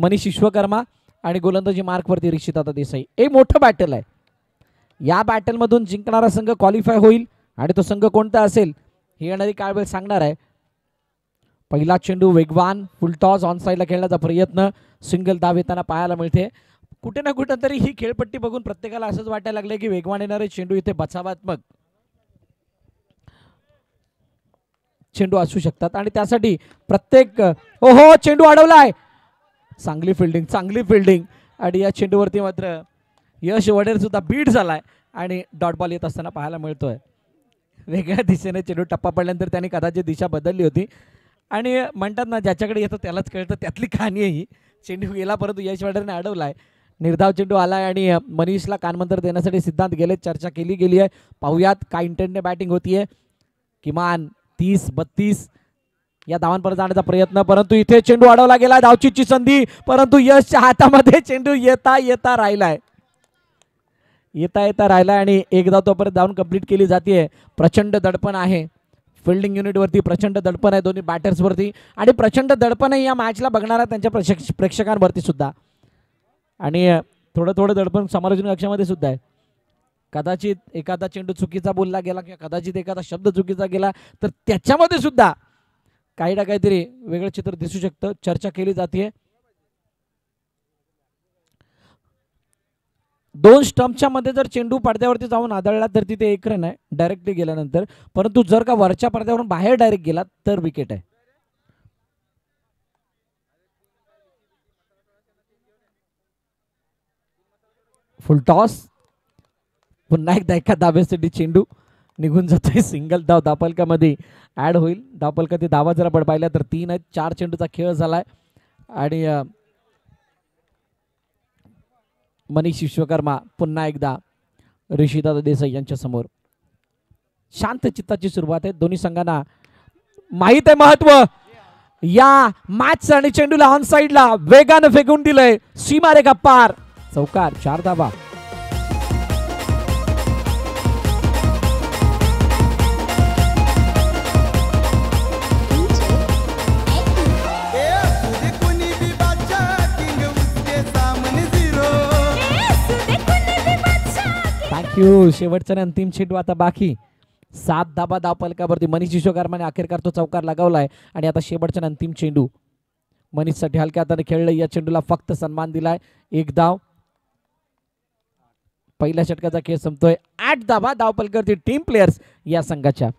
मनीष विश्वकर्मा आणि गोलंदाजी मार्कवरती ऋषिदादा देसाई. एक मोठं बॅटल आहे. या बॅटलमधून जिंकणारा संघ क्वालिफाय होईल आणि तो संघ कोणता असेल ही येणारी काळ वेळ सांगणार आहे. पहिला चेंडू वेगवान, फुलटॉस ऑन साईडला खेळण्याचा प्रयत्न, सिंगल धाव येताना पाहायला मिळते. कुठे ना कुठे तरी ही खेळपट्टी बघून प्रत्येकाला असंच वाटायला लागले की वेगवान येणारे चेंडू इथे बचावात्मक चेंडू असू शकतात आणि त्यासाठी प्रत्येक ओहो चेंडू अडवलाय. चांगली फिल्डिंग आणि या चेंडूवरती मात्र यश वडेर सुद्धा बीट झालाय आणि डॉट बॉल येत असताना पाहायला मिळतोय. वेगळ्या दिशेने चेंडू टप्पा पडल्यानंतर त्यांनी कदाचित दिशा बदलली होती आणि म्हणतात ना ज्याच्याकडे येतं त्यालाच कळतं, त्यातली कहाणी आहे ही. चेंडू गेला परंतु यश वडेरने अडवलाय. निर्धाव चेंडू आलाय आणि मनीषला कानमंत्र देण्यासाठी सिद्धांत गेले. चर्चा केली गेली आहे. पाहुयात काय इंटेंटने बॅटिंग होतीये. किमान 30-32 या धावांपर्यंत जाण्याचा प्रयत्न, परंतु इथे चेंडू अडवला गेला. धावचीची संधी परंतु यशच्या हातामध्ये चेंडू येता राहिलाय आणि एकदा तोपर्यंत धावून कंप्लीट केली जाते. प्रचंड दडपण आहे फिल्डिंग युनिटवरती, प्रचंड दडपण आहे दोन्ही बॅटर्सवरती आणि प्रचंड दडपण आहे या मॅचला बघणाऱ्या त्यांच्या प्रेक्षकांवरती सुद्धा. आणि थोडं दडपण समालोचन कक्षामध्ये सुद्धा आहे. कदाचित एखादा चेंडू चुकीचा बोलला गेला किंवा कदाचित एखादा शब्द चुकीचा गेला तर त्याच्यामध्ये सुद्धा काही ना काहीतरी वेगळं चित्र दिसू शकतं. चर्चा केली जाते. 2 स्टंपच्या मध्ये जर चेंडू पडद्यावरती जाऊन आदळला तर तिथे 1 रन आहे डायरेक्टली गेल्यानंतर, परंतु जर का वरच्या पडद्यावरून बाहेर डायरेक्ट गेला तर विकेट आहे. फुल टॉस, पुन्हा एकदा एका धाब्यासाठी चेंडू निघून जातोय. सिंगल धाव धावफलकामध्ये ऍड होईल. धावफलकातील धावा जर आपण पाहिल्या तर 3 आहेत. 4 चेंडूचा खेळ झालाय आणि मनीष विश्वकर्मा पुन्हा एकदा ऋषिदादा देसाई यांच्या समोर. शांत चित्ताची सुरुवात आहे. दोन्ही संघांना माहित आहे महत्व या मॅच आणि चेंडूला ऑन साइडला वेगाने फेकून दिलंय. सीमारेखा पार, चौकार, 4 धावा. शेवटचा अंतिम चेंडू आता बाकी. 7 धाबा धावफलकावरती मनीष विश्वकर्माने अखेरकार तो चौकार लगावलाय आणि आता शेवटचा अंतिम चेंडू मनीषसाठी हलक्या हाताने खेळलं. या चेंडूला फक्त सन्मान दिलाय. 1 धाव. पहिल्या षटकाचा खेळ संपतोय. 8 धाबा धावफलकावरती टीम प्लेयर्स या संघाच्या.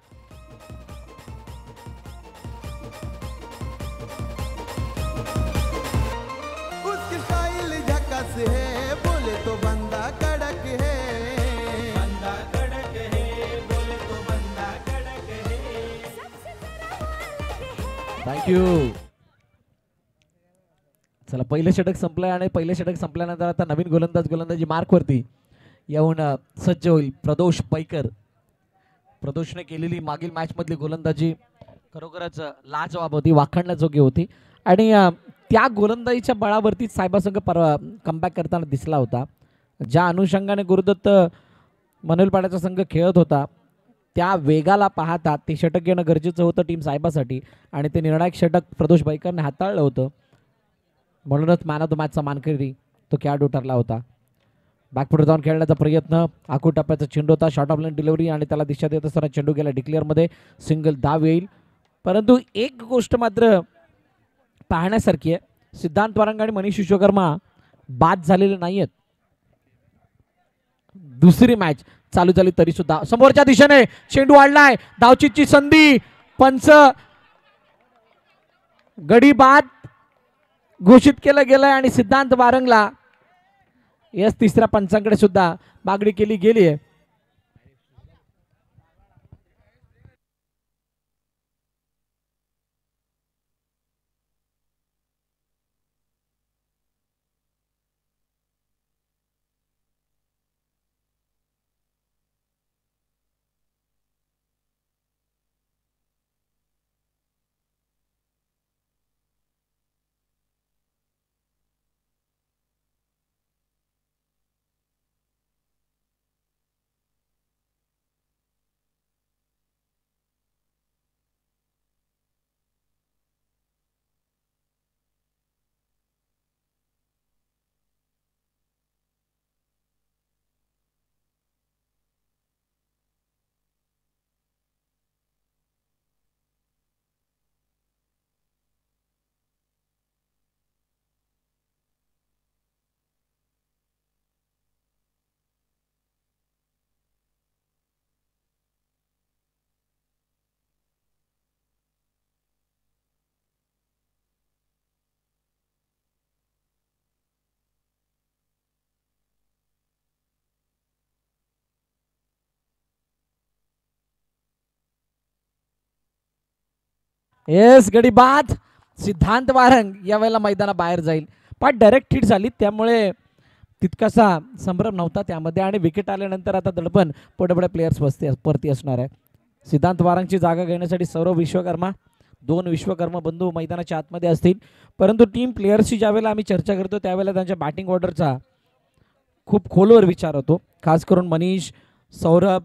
थँक्यू. चला पहिलं षटक संपलंय आणि पहिलं षटक संपल्यानंतर आता नवीन गोलंदाजी मार्कवरती येऊन सज्ज होईल प्रदोष पैकर. प्रदोषने केलेली मागील मॅच मधली गोलंदाजी खरोखरच लाजवाब होती, वाखाणण्याजोगी होती आणि त्या गोलंदाजीच्या बळावरती सायबा संघ कमबॅक करताना दिसला होता. ज्या अनुषंगाने गुरुदत्त मनोलपाड्याचा संघ खेळत होता त्या वेगाला पाहता ते षटक घेणं गरजेचं होतं टीम साहेबासाठी आणि ते निर्णायक षटक प्रदोष बैकरने हाताळलं होतं. म्हणूनच मॅन ऑफ द मॅचचा मानकरी तो खेळाडू ठरला होता. बॅकफुट जाऊन खेळण्याचा प्रयत्न, आखूड टप्प्याचा चेंडू होता, शॉर्ट ऑफ लाईन डिलिव्हरी आणि त्याला दिशा देत असताना चेंडू गेला डिक्लेअरमध्ये. सिंगल धाव येईल. परंतु एक गोष्ट मात्र पाहण्यासारखी आहे, सिद्धांत वारंग आणि मनीष विश्वकर्मा बाद झालेले नाहीयेत. दुसरी मॅच चालू झाली तरी सुद्धा समोरच्या दिशेने चेंडू वाढलाय. धावचीची संधी, पंच गडी बाद घोषित केलं गेलंय आणि सिद्धांत वारंगला यस तिसऱ्या पंचांकडे सुद्धा मागणी केली गेली आहे. येस गडी बाद. सिद्धांत वारंग यावेळेला मैदानाबाहेर जाईल. पण डायरेक्ट हिट झाली त्यामुळे तितकासा संभ्रम नव्हता त्यामध्ये आणि विकेट आल्यानंतर आता दडपण पुढे प्लेयर्स परती असणार आहे. सिद्धांत वारंगची जागा घेण्यासाठी सौरभ विश्वकर्मा, 2 विश्वकर्मा बंधू मैदानाच्या आतमध्ये असतील. परंतु टीम प्लेयर्सची ज्यावेळेला आम्ही चर्चा करतो त्यावेळेला त्यांच्या बॅटिंग ऑर्डरचा खूप खोलवर विचार होतो. खास करून मनीष, सौरभ,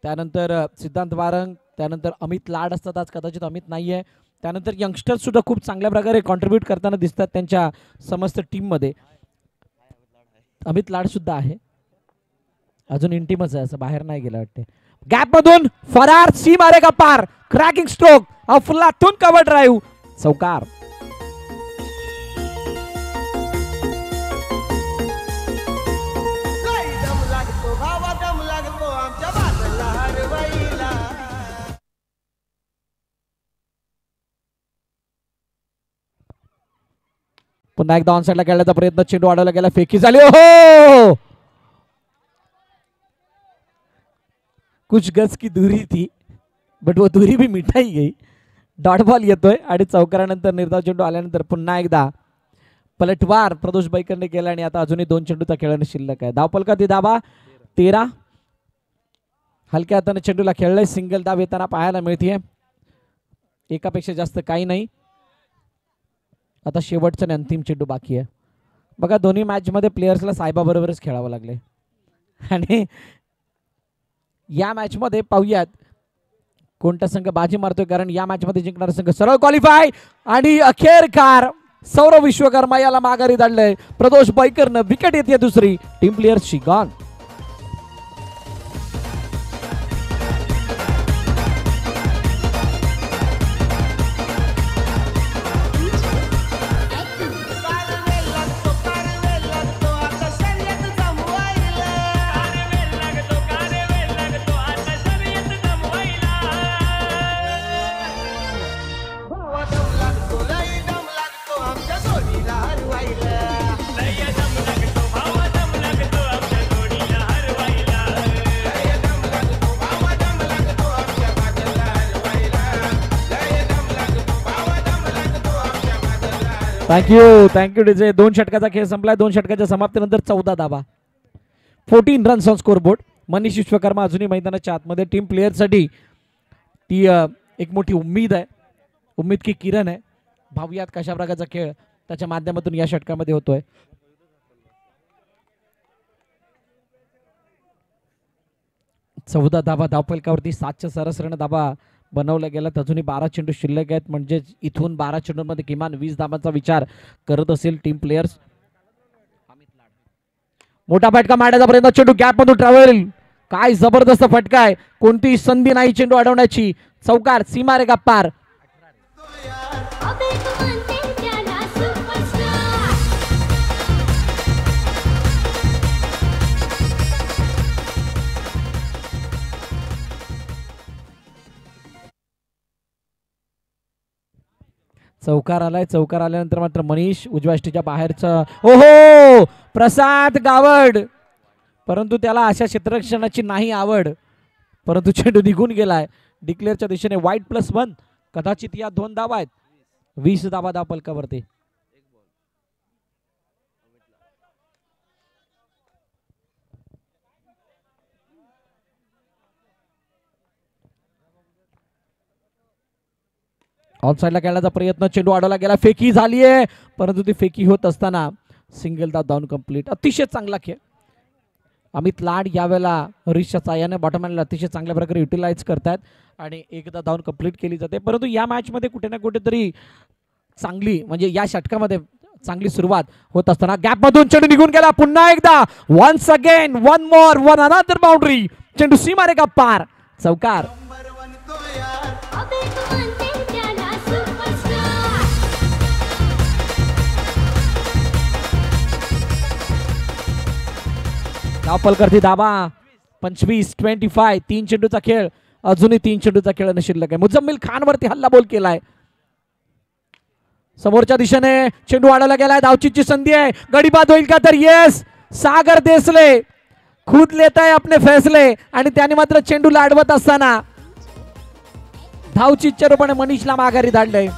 त्यानंतर सिद्धांत वारंग, त्यानंतर अमित लाड असतात. आज कदाचित अमित नाही आहे. त्यानंतर यंगस्टर्स सुद्धा खूप चांगल्या प्रकारे कॉन्ट्रीब्यूट करताना दिसतात त्यांच्या समस्त टीममध्ये. अमित लाड सुद्धा आहे, अजून इंटीमच आहे, असं बाहेर नाही गेलं वाटते. गॅप मधून फरार, सी मारेगा पार, क्रॅकिंग स्ट्रोक, अफलातून कव्हर ड्राईव्ह, चौकार. पुन्हा एकदा ऑन साइडला खेळण्याचा प्रयत्न, चेंडू अडवला गेला, फेकी झाली. हो, कुछ गज की दूरी थी बट वो दूरी भी मिटाई गई. डॉट बॉल येतोय आणि चौकारानंतर निर्धाव चेंडू आल्यानंतर पुन्हा एकदा पलटवार प्रदोष बैकरने केला आणि आता अजूनही 2 चेंडूचा खेळणे शिल्लक आहे. धावपलका ती धाबा 13. हलक्या हाताने चेंडूला खेळलंय, सिंगल धाव येताना पाहायला मिळतीये. एकापेक्षा जास्त काही नाही. आता शेवटचा आणि अंतिम चेंडू बाकी आहे. बघा दोन्ही मॅच मध्ये प्लेयर्सला साहेबा बरोबरच खेळावं लागले आणि या मॅच मध्ये पाहूयात कोणता संघ बाजी मारतोय, कारण या मॅच मध्ये जिंकणारा संघ सरळ क्वालिफाय. आणि अखेरकार सौरभ विश्वकर्मा याला माघारी धाडलंय. प्रदोष बैकरनं विकेट येते दुसरी. टीम प्लेयर्सची गॉन. Thank you DJ. 2 षटकाचा खेळ संपलाय. 2 षटकाच्या समाप्तीनंतर 14 धावा, 14 runs on scoreboard. Manish Vishwakarma अजूनही मैदानाच्या आतमध्ये. टीम प्लेयरसाठी ती एक मोठी उम्मीद आहे, उम्मीद की किरण आहे. भाऊयात कशा प्रकारचा खेळ त्याच्या माध्यमातून या षटकामध्ये होतोय. चौदा धावा धावफलकावरती, 7च्या सरासरीने धावा बनवल्या गेल्यात. अजूनही 12 चेंडू शिल्लक आहेत, म्हणजे इथून 12 चेंडूंमध्ये किमान 20 धावांचा विचार करत असेल टीम प्लेयर्स. मोठा फटका मारण्याचा प्रयत्न, चेंडू गॅप मधून ट्रॅव्हल. काय जबरदस्त फटका आहे, कोणतीही संधी नाही चेंडू अडवण्याची. चौकार, सीमा रेगा पार. चौकार आलाय. चौकार आल्यानंतर मात्र मनीष उजव्या ष्टीच्या बाहेरचं, ओहो, प्रसाद गावड. परंतु त्याला अशा क्षेत्ररक्षणाची नाही आवड, परंतु चेंडू निघून गेलाय. डिक्लेअरच्या दिशेने वाईट +1. कदाचित या 2 धावा आहेत. 20 धावा धावफलकावरती. ऑफसाइडला खेळण्याचा प्रयत्न, चेंडू अडवला गेला, फेकी झालीये, परंतु ती फेकी होत असताना सिंगल धाव डाऊन कंप्लीट. अतिशय चांगला खेळ. अमित लाड यावेळेला हरीशच्या साह्याने बॉटमॅनला अतिशय चांगल्या प्रकारे युटिलाइज करतात आणि एकदा धावून कंप्लीट केली जाते. परंतु या मॅच मध्ये कुठे ना कुठेतरी चांगली, म्हणजे या षटकामध्ये चांगली सुरुवात होत असताना गॅप मधून चेंडू निघून गेला. पुन्हा एकदा once again, one more, one another boundary. चेंडू सीमा रेगा पार. चौकार. धावफलकावरती धावा 25-25. 3 चेंडूचा खेळ, अजूनही 3 चेंडूचा खेळ शिल्लक आहे. मुजम्मिल खान वरती हल्ला बोल केलाय. समोरच्या दिशेने चेंडू अडवला गेलाय. धावचीची संधी आहे, गडीबाद होईल का? तर येस, सागर देसले खुद लेता है अपने फैसले आणि त्याने मात्र चेंडूला अडवत असताना धावची चेंडूपणे मनीषला माघारी धाडलंय.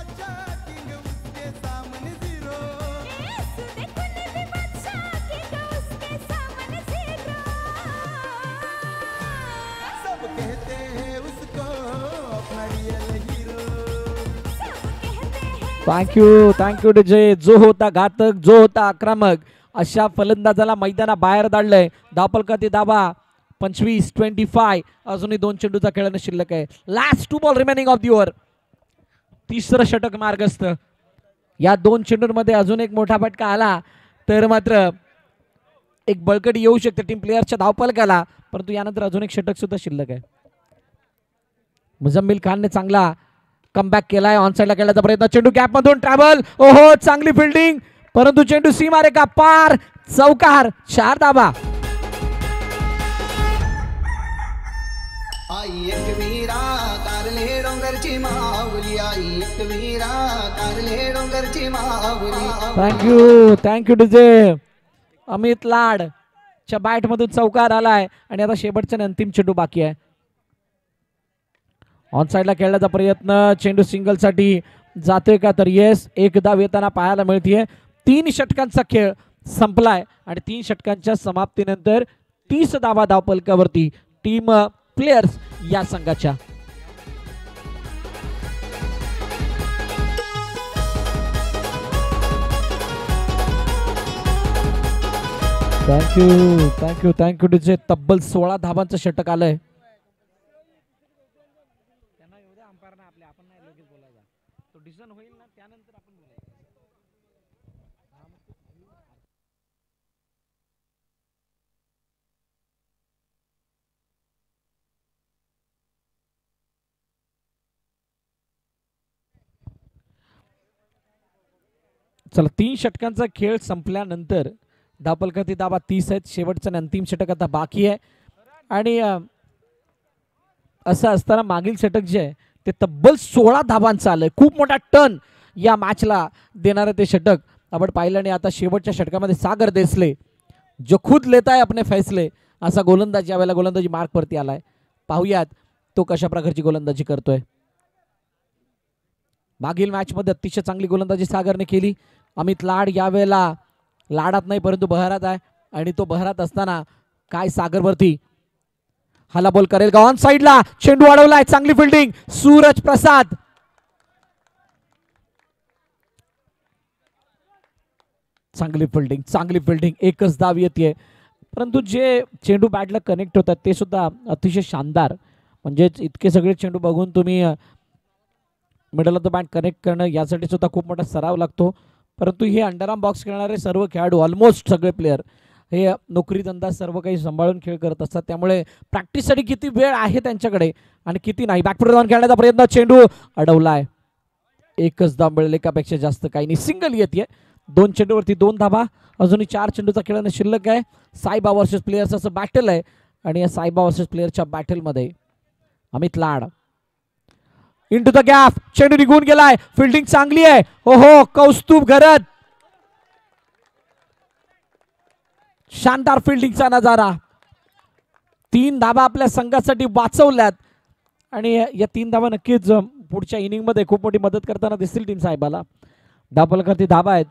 Thank you DJ. जो होता घातक, जो होता आक्रमक, अशा फलंदाजाला मैदानाबाहेर धाडलंय. धावफलकातील धावा 25-25. अजूनही 2 चेंडूचा खेळणं शिल्लक आहे. Last 2 ball remaining of the over. तिसरं षटक मार्गस्थ. या 2 चेंडूंमध्ये अजून एक मोठा फटका आला तर मात्र एक बळकटी येऊ शकते टीम प्लेयरच्या धावफलकाला, परंतु यानंतर अजून एक षटक सुद्धा शिल्लक आहे. मुझम्मिल खानने चांगला कमबॅक केलाय. ऑन साइडला खेळण्याचा प्रयत्न, चेंडू गॅप मधून ट्रॅव्हल. ओहो, चांगली फिल्डिंग, परंतु चेंडू सीमारेखा पार. चौकार. 4 धावा. Thank you DJ. अमित लाड च्या बॅट मधून चौकार आलाय आणि आता शेवटचा अंतिम चेंडू बाकी आहे. ऑन साइडला खेळण्याचा प्रयत्न, चेंडू सिंगल साठी जातोय का, तर येस. एक धाव येताना पाहायला मिळतीये. 3 षटकांचा खेळ संपलाय आणि 3 षटकांच्या समाप्तीनंतर 30 धावा धावफलकावरती टीम प्लेयर्स या संघाच्या. Thank you DJ. तब्बल 16 धावांचं षटक आलंय. चला, 3 षटकांचा खेळ संपल्यानंतर धावफलकातील धावा 30 आहेत. शेवटचं अंतिम षटक आता बाकी आहे आणि असं असताना मागील षटक जे आहे ते तब्बल 16 धावांचं आलंय. खूप मोठा टर्न या मॅचला देणारं ते षटक आपण पाहिलं. आणि आता शेवटच्या षटकामध्ये सागर देसले जो खुद लेता है अपने फैसले असा गोलंदाज यावेळेला गोलंदाजी मार्क वरती आलाय. पाहूयात तो कशा प्रकारची गोलंदाजी करतोय. मागील मॅच मध्ये अतिशय चांगली गोलंदाजी सागरने केली. अमित लाड यावेळेला लाडात नाही परंतु बहरात आहे आणि तो बहरात असताना काय सागरवरती हाला बॉल करेल का. ऑन साइडला चेंडू अडवलाय. चांगली फिल्डिंग सूरज प्रसाद. चांगली फिल्डिंग. एकच धाव येते, परंतु जे चेंडू बॅटला कनेक्ट होतात ते सुद्धा अतिशय शानदार. म्हणजे इतके सगळे चेंडू बघून तुम्ही middle of the bat connect करणं यासाठी सुद्धा खूप मोठा सराव लागतो. परंतु हे अंडरआर्म बॉक्स खेळणारे सर्व खेळाडू ऑलमोस्ट सगळे प्लेयर हे नोकरी धंदा सर्व काही सांभाळून खेळ करत असतात. त्यामुळे प्रॅक्टिससाठी किती वेळ आहे त्यांच्याकडे आणि किती नाही. बॅकफुट जाऊन खेळण्याचा प्रयत्न, चेंडू अडवलाय. एकच धाव मिळेल, एकापेक्षा जास्त काही नाही. सिंगल येते. 2 चेंडूवरती 2 धावा. अजूनही 4 चेंडूचा खेळणं शिल्लक आहे. साईबा वर्सेस प्लेयर्स असं बॅटल आहे आणि या साईबा वर्सेस प्लेयरच्या बॅटलमध्ये Amit Lad into the gap. चेंडू निघून गेलाय. फिल्डिंग चांगली आहे. ओहो, कौस्तुभ घरत. शानदार फिल्डिंगचा नजारा. 3 धावा आपल्या संघासाठी वाचवल्यात आणि या 3 धावा नक्कीच पुढच्या इनिंग मध्ये खूप मोठी मदत करताना दिसतील टीम साहेबाला. धावफलकावरती धावा आहेत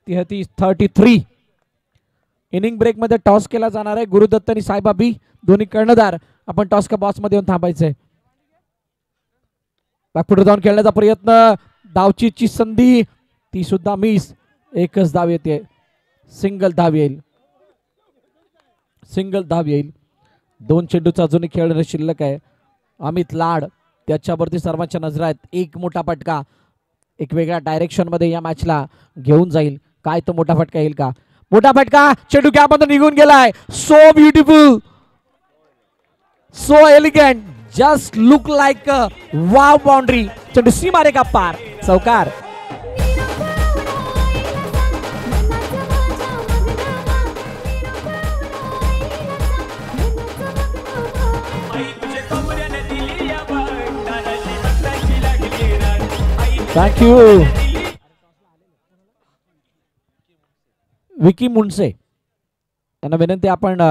33. इनिंग ब्रेक मध्ये टॉस केला जाणार आहे. गुरुदत्त आणि साईबा बी दोन्ही कर्णधार आपण टॉस का बॉक्स मध्ये येऊन थांबायचंय. बॅकफुट जाऊन खेळण्याचा प्रयत्न, धावचीची संधी ती सुद्धा मिस. एकच धाव येते. सिंगल धाव येईल. 2 चेंडूचा अजूनही खेळणं शिल्लक आहे. अमित लाड त्याच्यावरती सर्वांच्या नजरा आहेत. एक मोठा फटका एक वेगळ्या डायरेक्शन मध्ये या मॅचला घेऊन जाईल. काय तो मोठा फटका येईल का. मोठा फटका, चेंडू गॅपमध्ये निघून गेलाय. So beautiful, so elegant, just look like wow boundary. चेंडू सीमारेखा पार. चौकार. थँक्यू विकी मुंडसे यांना विनंती. आपण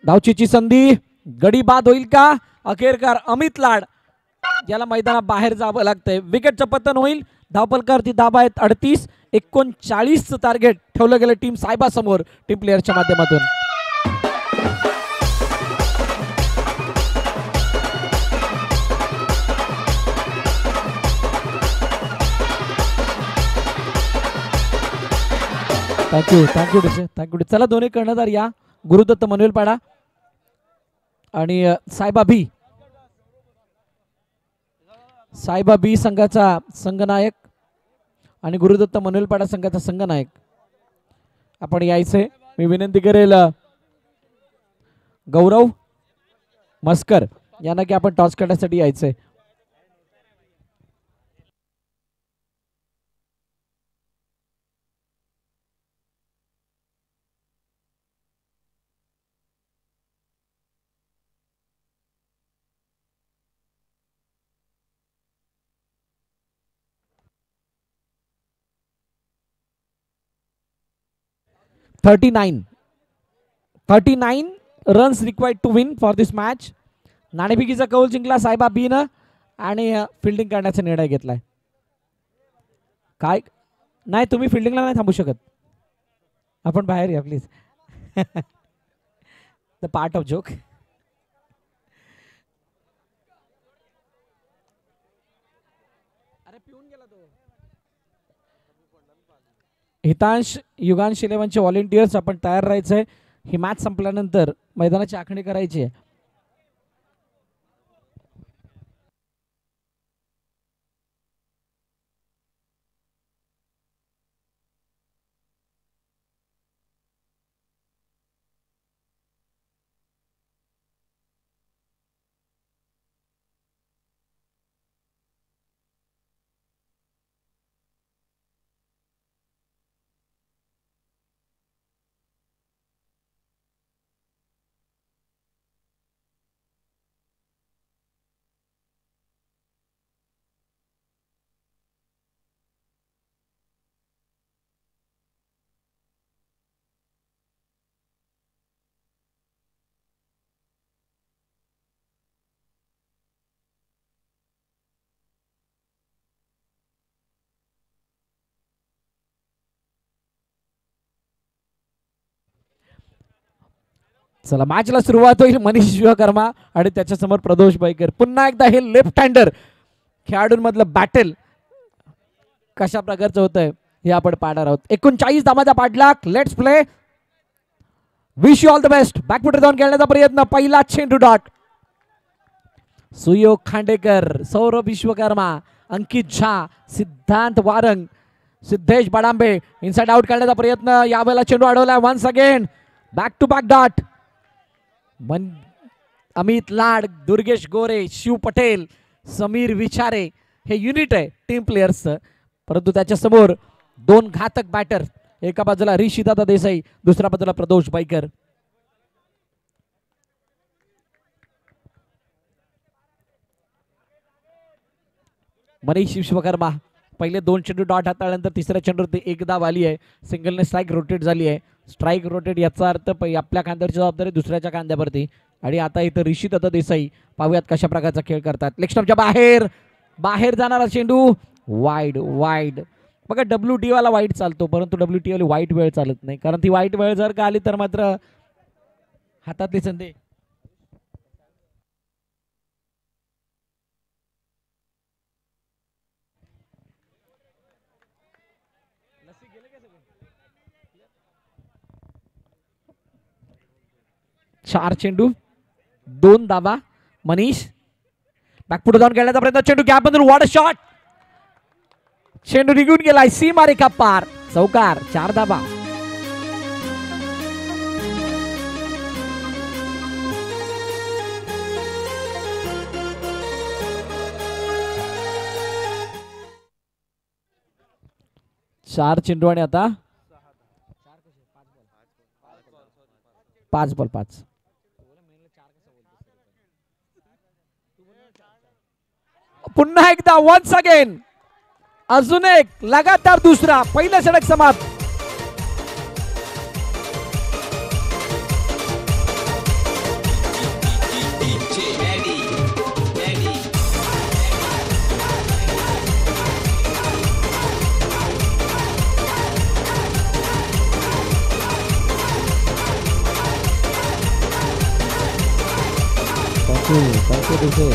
धावचीची संधी, गडी बाद होईल का. अखेरकार अमित लाड याला मैदाना बाहेर जावं लागतंय. विकेटचं पतन होईल. धावपलकारती धाबा आहेत 38. 39 टार्गेट ठेवलं गेलं टीम सायबा समोर टीम प्लेयरच्या माध्यमातून. थँक्यू. चला दोन्ही कर्णधार या. गुरुदत्त मनवेलपाडा आणि सायबा बी संघाचा संघनायक आणि गुरुदत्त मनवेलपाडा संघाचा संघनायक आपण यायचे. मी विनंती करेल गौरव मस्कर यांना की आपण टॉस करण्यासाठी यायचंय. $39 runs required to win for this match. नाणेफेकीचा कौल जिंकला सायबा बीनं आणि फिल्डिंग करण्याचा निर्णय घेतलाय. काय नाही तुम्ही फिल्डिंगला नाही थांबू शकत. आपण बाहेर या please. The part of joke. Hitansh Yugansh 11चे व्हॉलेंटियर्स आपण तयार राहायचंय. ही मॅच संपल्यानंतर मैदानाची आखणी करायची आहे. चला मॅचला सुरुवात होईल. मनीष विश्वकर्मा आणि त्याच्यासमोर प्रदोष बैकर. पुन्हा एकदा हे लेफ्ट हँडर खेळाडूंमधलं बॅटल कशा प्रकारचं होतंय हे आपण पाहणार आहोत. 39 धावांचा पाठलाग. Let's play. Wish you all the best. बॅकफुटर जाऊन खेळण्याचा प्रयत्न. पहिला चेंडू dot. Suyog Khandekar, Saurabh Vishwakarma, Ankit Jha, Siddhant Warang, Siddhesh Badambe inside out करण्याचा प्रयत्न. यावेळेला चेंडू अडवलाय. Once again back to back dot. Amit Lad, Durgesh Gore, Shiv Patel, Sameer Vichare हे युनिट आहे टीम प्लेयर्सचं. परंतु त्याच्या समोर दोन घातक बॅटर. एका बाजूला ऋषिदादा देसाई, दुसऱ्या बाजूला प्रदोष बैकर. मनीष विश्वकर्मा पहिले 2 चेंडू डॉट हाताळल्यानंतर तिसऱ्या चेंडूवरती एक धाव आली आहे. सिंगलने स्ट्राईक रोटेट झाली आहे. स्ट्राईक रोटेट याचा अर्थ आपल्या खांद्यावरची जबाबदारी दुसऱ्याच्या खांद्यावरती. आणि आता इथं ऋषिदादा देसाई पाहूयात कशा प्रकारचा खेळ करतात. लेग स्टंपच्या बाहेर जाणारा चेंडू. वाईड बघा. WT वाला वाईट चालतो, परंतु WT वाली वाईट वेळ चालत नाही. कारण ती वाईट वेळ जर का आली तर मात्र हातातली संधी. चार चेंडू 2 धावा. मनीष बॅकफुट जाऊन खेळण्याचा प्रयत्न. चेंडू गॅप मधून. What a shot. चेंडू निघून गेलाय. सीमा रेखा पार. चौकार. 4 धावा. चार चेंडू आणि आता 5 बॉल 5. पुन्हा एकदा वन्स अगेन. अजून एक लगातार दुसरा. पहिला षटक समाप्त. थँक्यू दिसे.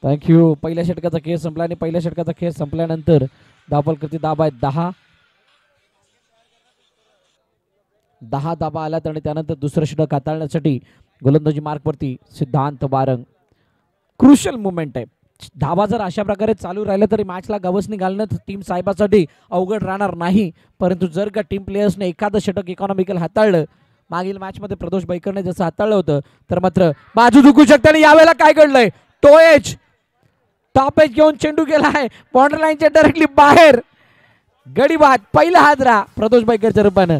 थँक्यू. पहिल्या षटकाचा खेळ संपला आणि पहिल्या षटकाचा खेळ संपल्यानंतर धावफलकाची दाबा आहे 10 धाबा आल्यात आणि त्यानंतर दुसरं षटक हाताळण्यासाठी गोलंदाजी मार्कवरती सिद्धांत बारंग. क्रुशियल मुवमेंट आहे. धाबा जर अशा प्रकारे चालू राहिलं तरी मॅचला गवसणी घालणं टीम साहेबासाठी अवघड राहणार नाही. परंतु जर का टीम प्लेयर्सने एखादं षटक इकॉनॉमिकल हाताळलं, मागील मॅचमध्ये प्रदोष बैकरने जसं हाताळलं होतं, तर मात्र बाजू झुकू शकते. आणि यावेळेला काय घडलंय, टॉप एज घेऊन चेंडू गेलाय बॉर्डर लाईनच्या डायरेक्टली बाहेर. गडी बाद, पहिला हादरा प्रदोष बैकरच्या रूपानं.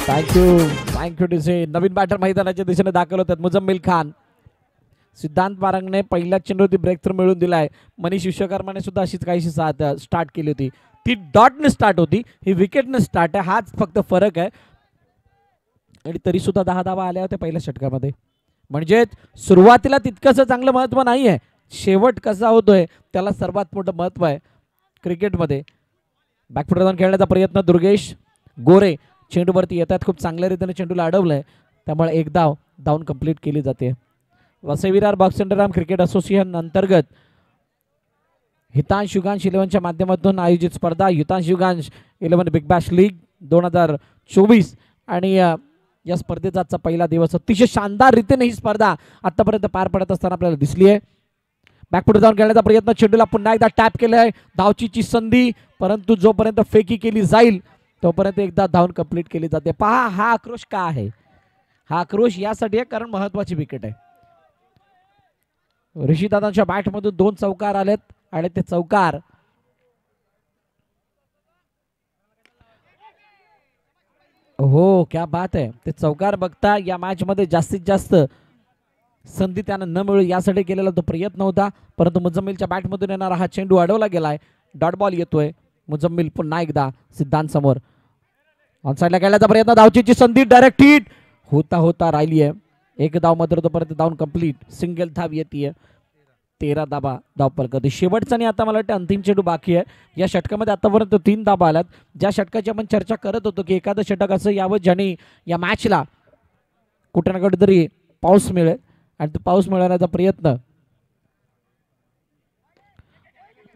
थँक्यू डिसे. नवीन बॅटर मैदानाच्या दिशेने दाखल होतात मुजम्मिल खान. सिद्धांत बारंगने पहिल्या चेंडूवरती ब्रेक थ्रू मिळवून दिलाय. मनीष विश्वकर्माने सुद्धा अशीच काहीशी स्टार्ट केली होती. ती डॉटने स्टार्ट होती, ही विकेटने स्टार्ट आहे. हाच फक्त फरक आहे. आणि तरी सुद्धा 10 धावा आल्या होत्या पहिल्या षटकामध्ये. म्हणजे सुरुवातीला तितकंसं चांगलं महत्व नाही आहे, शेवट कसा होतोय त्याला सर्वात मोठं महत्व आहे क्रिकेटमध्ये. बॅकफुट जाऊन खेळण्याचा प्रयत्न दुर्गेश गोरे चेंडूवरती येतात. खूप चांगल्या रीतीने चेंडूला अडवलंय, त्यामुळे एक धावून कंप्लीट केली जाते. Vasai Virar box underarm cricket association अंतर्गत हितांश युगांश 11च्या माध्यमातून आयोजित स्पर्धा Hitansh Yugansh 11 big Bash league 2024. आणि या स्पर्धेचा आजचा पहिला दिवस. अतिशय शानदार रीतीने ही स्पर्धा आतापर्यंत पार पडत असताना आपल्याला दिसली आहे. बॅकफुट जाऊन खेळण्याचा प्रयत्न, चेंडूला पुन्हा एकदा टॅप केलाय. धावचीची संधी, परंतु जोपर्यंत फेकी केली जाईल तोपर्यंत एकदा धावून कंप्लीट केली जाते. पहा हा आक्रोश का आहे. हा आक्रोश यासाठी आहे कारण महत्वाची विकेट आहे. ऋषीदादांच्या बॅटमधून 2 चौकार आलेत आणि ते चौकार हो क्या बात आहे. ते चौकार बघता या मॅच मध्ये जास्तीत जास्त संधी त्यांना न मिळू यासाठी केलेला तो प्रयत्न होता. परंतु मुजम्मिलच्या बॅटमधून येणारा हा चेंडू अडवला गेलाय. डॉट बॉल येतोय. मुजम्मिल पुन्हा एकदा सिद्धांत समोर ऑनसाइडला खेळण्याचा प्रयत्न, धावचीची संधी डायरेक्ट हिट होता राहिली आहे. एक धाव मात्र तोपर्यंत धावून कंप्लीट. सिंगल धाव येते. 13 धाबा धावफलकात. शेवटचा आणि आता मला वाटतं अंतिम चेंडू बाकी आहे. या षटकामध्ये आतापर्यंत 3 धाबा आल्यात. ज्या षटकाची आपण चर्चा करत होतो की एखादं षटक असं यावं ज्याने या मॅचला कुठे ना कुठेतरी पाऊस मिळेल, आणि तो पाऊस मिळवण्याचा प्रयत्न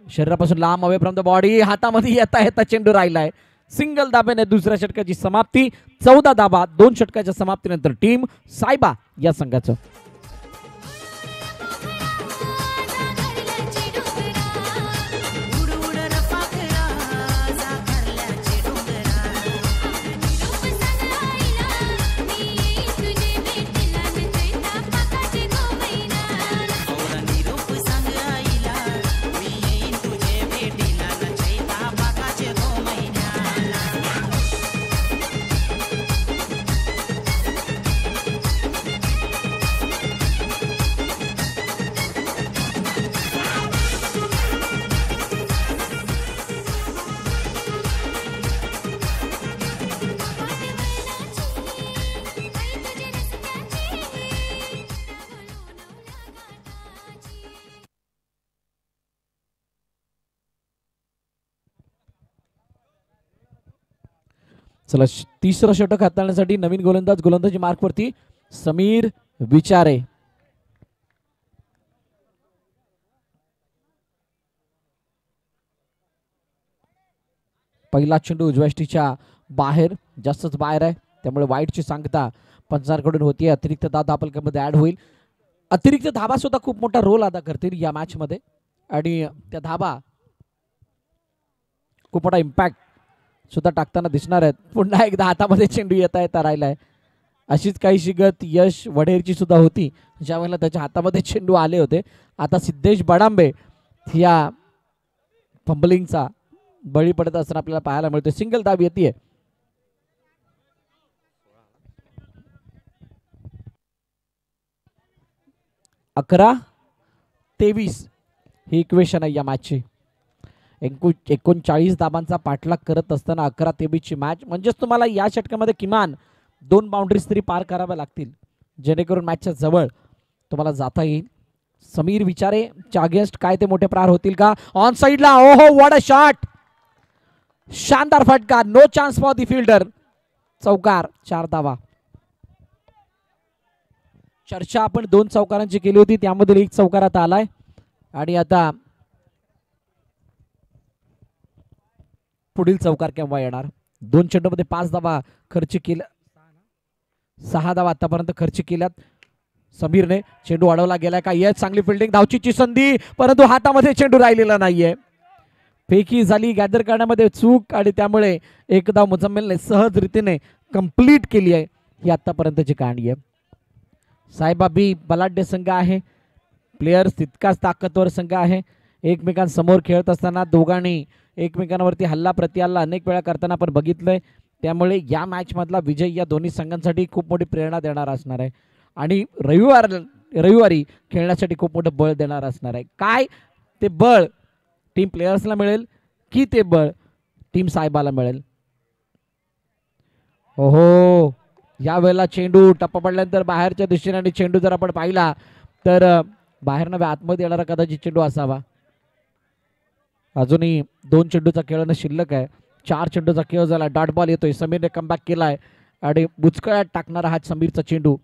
शरीरापासून लांब अवे फ्रॉम द बॉडी हातामध्ये येता चेंडू राहिलाय. सिंगल धाब्याने दुसऱ्या षटकाची समाप्ती. 14 धाबा 2 षटकाच्या समाप्तीनंतर टीम सायबा या संघाचं. चला, तिसरं षटक हाताळण्यासाठी नवीन गोलंदाजी मार्कवरती समीर विचारे. पहिला चेंडू उजव्याष्टीच्या बाहेर, जास्तच बाहेर आहे, त्यामुळे वाईटची सांगता पंचांकडून होती. अतिरिक्त धावा फलकामध्ये ऍड होईल. अतिरिक्त धाबा सुद्धा खूप मोठा रोल अदा करतील या मॅच मध्ये, आणि त्या धाबा खूप मोठा इम्पॅक्ट सुद्धा टाकताना दिसणार आहेत. पुन्हा एकदा हातामध्ये चेंडू येता राहिलाय. अशीच काही शिगत यश वढेरची सुद्धा होती, ज्या वेळेला त्याच्या हातामध्ये चेंडू आले होते. आता सिद्धेश बडांबे या फंबलिंगचा बळी पडत असताना आपल्याला पाहायला मिळते. सिंगल धाव येते. 11-23 ही इक्वेशन आहे या मॅचची. 39 धाबांचा पाठलाग करत असताना 11-23 ची मॅच. म्हणजेच तुम्हाला या षटकामध्ये किमान 2 बाउंड्रीज तरी पार कराव्या लागतील जेणेकरून मॅचच्या जवळ तुम्हाला जाता येईल. समीर विचारे च्या अगेन्स्ट काय ते मोठे प्रहार होतील का? ऑन साइडला ओहो व्हॉट अ शॉट, शानदार फटका, no chance for the fielder. चौकार, 4 धावा. चर्चा आपण 2 चौकारांची केली होती, त्यामधील 1 चौकार आता आलाय आणि आता पुढील चौकार केव्हा येणार? 2 चेंडूमध्ये 5 धावा खर्च केल्या, 6 धावा आतापर्यंत खर्च केल्यात समीरने. चेंडू अडवला गेलाय का? येस, चांगली फिल्डिंग, धावचीची संधी, परंतु हातामध्ये चेंडू राहिलेला नाहीये. फेकी झाली, गॅदर करण्यामध्ये चूक आणि त्यामुळे 1 धाव मुजम्मिलने सहज रीतीने कंप्लीट केली आहे. ही आतापर्यंतची कहाणी आहे. साहेबा बी बलाढ्य संघ आहे, प्लेयर्स तितकाच ताकदवर संघ आहे. एकमेकांसमोर खेळत असताना दोघांनी एकमेकांवरती हल्ला प्रतिहल्ला अनेक वेळा करताना आपण बघितलंय. त्यामुळे या मॅच मधला विजय या दोन्ही संघांसाठी खूप मोठी प्रेरणा देणार असणार आहे आणि रविवारी खेळण्यासाठी खूप मोठं बळ देणार असणार आहे. काय ते बळ टीम प्लेयर्सला मिळेल की ते बळ टीम साहेबाला मिळेल? ओहो, या वेळेला चेंडू टप्पा पडल्यानंतर बाहेरच्या दिशेने आणि चेंडू जर आपण पाहिला तर बाहेर नव्हे आतमध्ये येणारा कदाचित चेंडू असावा. अजूनही 2 चेंडूचा खेळणं शिल्लक आहे. 4 चेंडूचा खेळ झाला, डॉट बॉल येतोय, समीरने कमबॅक केलाय आणि बुचकळ्यात टाकणारा हा समीरचा चेंडू.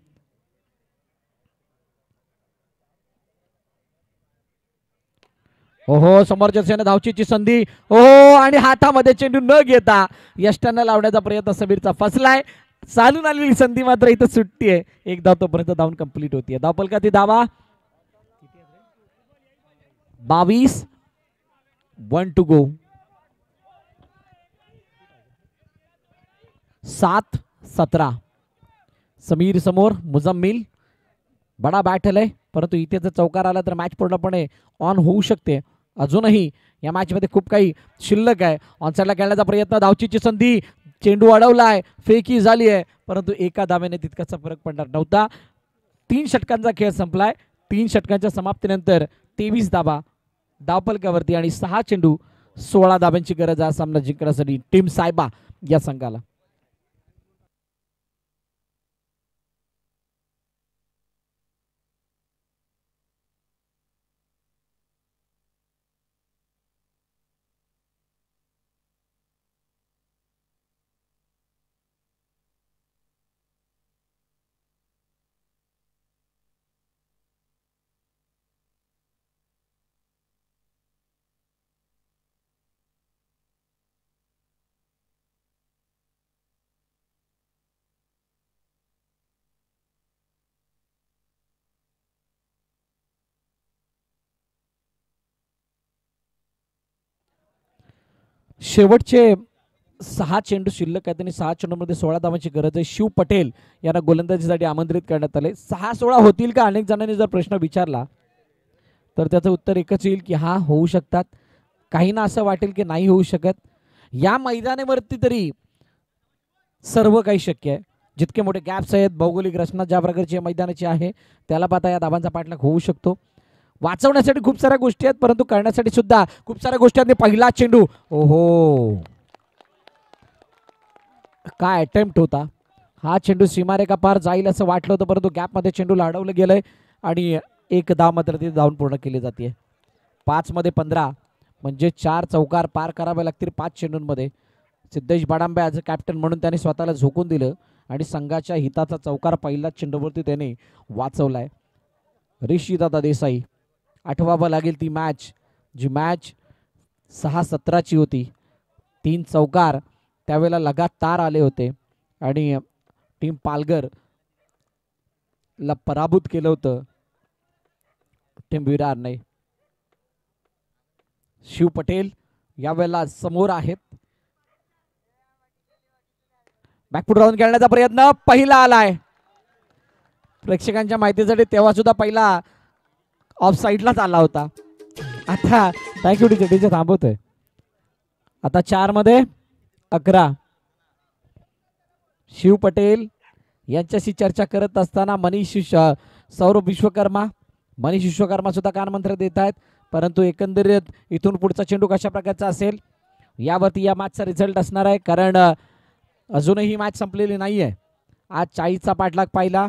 ओहो, समोरच्या सेने धावचीची संधी, ओहो, आणि हातामध्ये चेंडू न घेता यष्टांना लावण्याचा प्रयत्न समीरचा फसलाय. चालून आलेली संधी मात्र इथं सुट्टी आहे. 1 धाव तोपर्यंत धावून कंप्लीट होतीये. धावपल का ती धावा 22, 1 टू गो. 7-17 समीर समोर, मुजम्मिल बडा बॅटल आहे, परंतु इथे जर चौकार आला तर मॅच पूर्णपणे ऑन होऊ शकते. अजूनही या मॅच मध्ये खूप काही शिल्लक आहे. ऑनसाइडला खेळण्याचा प्रयत्न, धावचीची संधी, चेंडू अडवलाय, फेकी झाली आहे, परंतु एका धावेने तितकासा फरक पडणार नव्हता. 3 षटकांचा खेळ संपलाय. 3 षटकांच्या समाप्तीनंतर 23 धावा धावफलकावरती आणि 6 चेंडू 16 धाब्यांची गरज आहे सामना जिंकण्यासाठी टीम साहेबा या संघाला. शेवटचे 6 चेंडू शिल्लक आहेत आणि 6 चेंडूमध्ये 16 धावांची गरज आहे. शिव पटेल यांना गोलंदाजीसाठी आमंत्रित करण्यात आले. 6-16 होतील का? अनेक जणांनी जर प्रश्न विचारला तर त्याचं उत्तर एकच येईल की हा होऊ शकतात. काहींना असं वाटेल की नाही होऊ शकत. या मैदानावरती तरी सर्व काही शक्य आहे. जितके मोठे गॅप्स आहेत, भौगोलिक रचना ज्या प्रकारची मैदानाची आहे, त्याला पाहता या धावांचा पाठलाग होऊ शकतो. वाचवण्यासाठी खूप साऱ्या गोष्टी आहेत, परंतु करण्यासाठी सुद्धा खूप साऱ्या गोष्टी आहेत. पहिला चेंडू, ओहो, काय अटेम्प्ट होता. हा चेंडू सीमारेखा पार जाईल असं वाटलं होतं, परंतु गॅपमध्ये चेंडूला अडवलं गेलंय आणि 1 धाव मात्र ती धावून पूर्ण केली जाते. 5 मध्ये 15 म्हणजे 4 चौकार पार करावे लागतील 5 चेंडूंमध्ये. सिद्धेश बाडांबे ॲज अ कॅप्टन म्हणून त्याने स्वतःला झोकून दिलं आणि संघाच्या हिताचा चौकार पहिला चेंडूवरती त्याने वाचवलाय. ऋषीदादा देसाई आठवावं लागेल ती मॅच, जी मॅच 6-17 होती. 3 चौकार त्यावेळेला लगातार आले होते आणि टीम पालघर ला पराभूत केलं होतं टीम विरारने. शिव पटेल यावेळेला समोर आहेत. बॅकफूट राहून खेळण्याचा प्रयत्न, पहिला आलाय. प्रेक्षकांच्या माहितीसाठी तेव्हा सुद्धा पहिला ऑफ साइडलाच आला होता. आता थँक्यू टीचर थांबवतोय. आता 4 मध्ये 11 शिव पटेल यांच्याशी चर्चा करत असताना मनीष सौरभ विश्वकर्मा मनीष विश्वकर्मा सुद्धा कानमंत्र देत आहेत, परंतु एकंदरीत इथून पुढचा चेंडू कशा प्रकारचा असेल यावरती या मॅचचा रिझल्ट असणार आहे, कारण अजूनही मॅच संपलेली नाही आहे. आज 40चा पाठलाग पाहिला,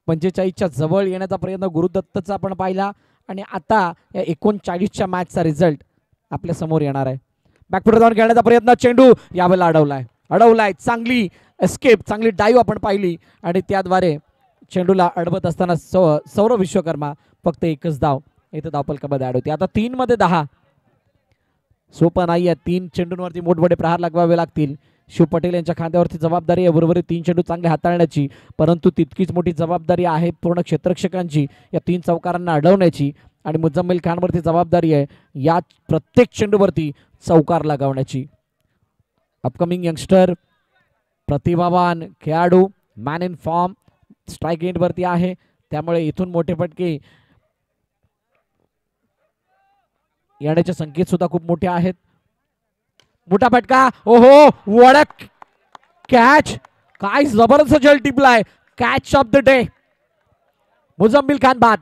45च्या जवळ येण्याचा प्रयत्न गुरुदत्तचा आपण पाहिला आणि आता या 39च्या मॅचचा रिझल्ट आपल्या समोर येणार आहे. बॅकफुट जाऊन खेळण्याचा प्रयत्न, चेंडू यावेळेला अडवलाय. चांगली एस्केप, चांगली डाईव्ह आपण पाहिली आणि त्याद्वारे चेंडूला अडवत असताना सौरभ विश्वकर्मा फक्त एकच धाव इथे धावफलकामध्ये ऍड होती. आता 3 मध्ये 10 सोपं नाही आहे. 3 चेंडूंवरती मोठमोठे प्रहार लगवावे लागतील. शिव पटेल यांच्या खांद्यावरती जबाबदारी आहे बरोबर 3 चेंडू चांगले हाताळण्याची, परंतु तितकीच मोठी जबाबदारी आहे पूर्ण क्षेत्ररक्षकांची या 3 चौकारांना अडवण्याची आणि मुझम्मिल खानवरती जबाबदारी आहे या प्रत्येक चेंडूवरती चौकार लगावण्याची. अपकमिंग यंगस्टर, प्रतिभावान खेळाडू, मॅन इन फॉर्म, स्ट्राईक एंडवरती आहे, त्यामुळे इथून मोठे फटके येण्याचे संकेत सुद्धा खूप मोठे आहेत. मोठा फटका, ओहो वडक कॅच, काय जबरदस्त जल टिपलाय. Catch of the day Muzammil Khan बाद.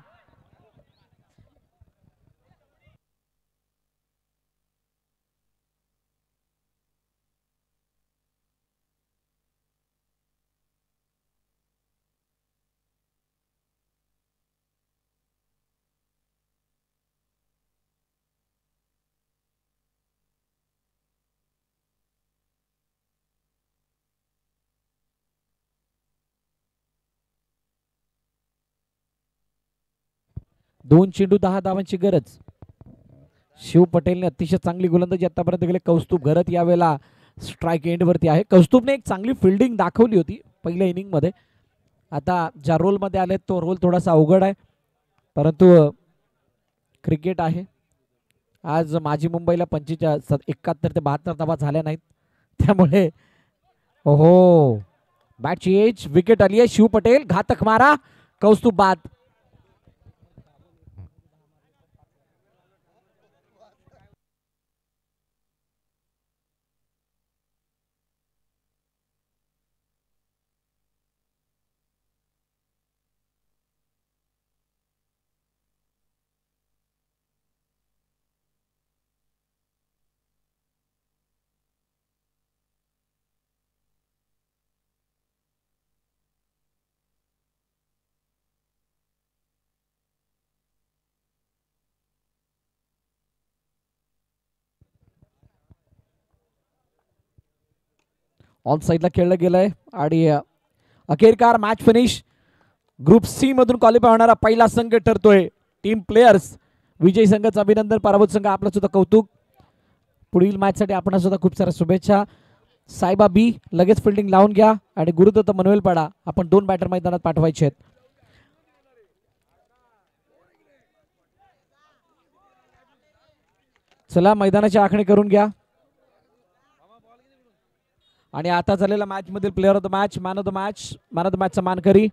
दोन चेंडू 10 धावांची गरज. शिव पटेलने अतिशय चांगली गोलंदाजी आतापर्यंत केली. कौस्तुभ घरत यावेळेला स्ट्राईक एंडवरती आहे. कौस्तुभने एक चांगली फिल्डिंग दाखवली होती पहिल्या इनिंग मध्ये. आता ज्या रोल मध्ये आले तो रोल थोडासा अवघड आहे, परंतु क्रिकेट आहे. आज माझी मुंबईला 71 ते 72 धावा झाल्या नाहीत, त्यामुळे ओहो बॅटची एज, विकेट आली आहे. शिव पटेल घातक मारा, कौस्तुभ बाद. ऑन साईडला खेळलं गेलंय आणि अखेरकार मॅच फिनिश. ग्रुप सी मधून क्वालिफाय होणारा पहिला संघ ठरतोय. टीम प्लेयर्स विजयी संघाचं अभिनंदन, पराभूत संघ आपलं सुद्धा कौतुक. पुढील मॅच साठी आपण सुद्धा खूप साऱ्या शुभेच्छा. सायबा बी लगेच फिल्डिंग लावून घ्या आणि गुरुदत्त मनवेलपाडा आपण 2 बॅटर मैदानात पाठवायचे आहेत. चला मैदानाची आखणी करून घ्या. आणि आता झालेल्या मॅच मधील player of the match, man of the मॅचचा मानकरी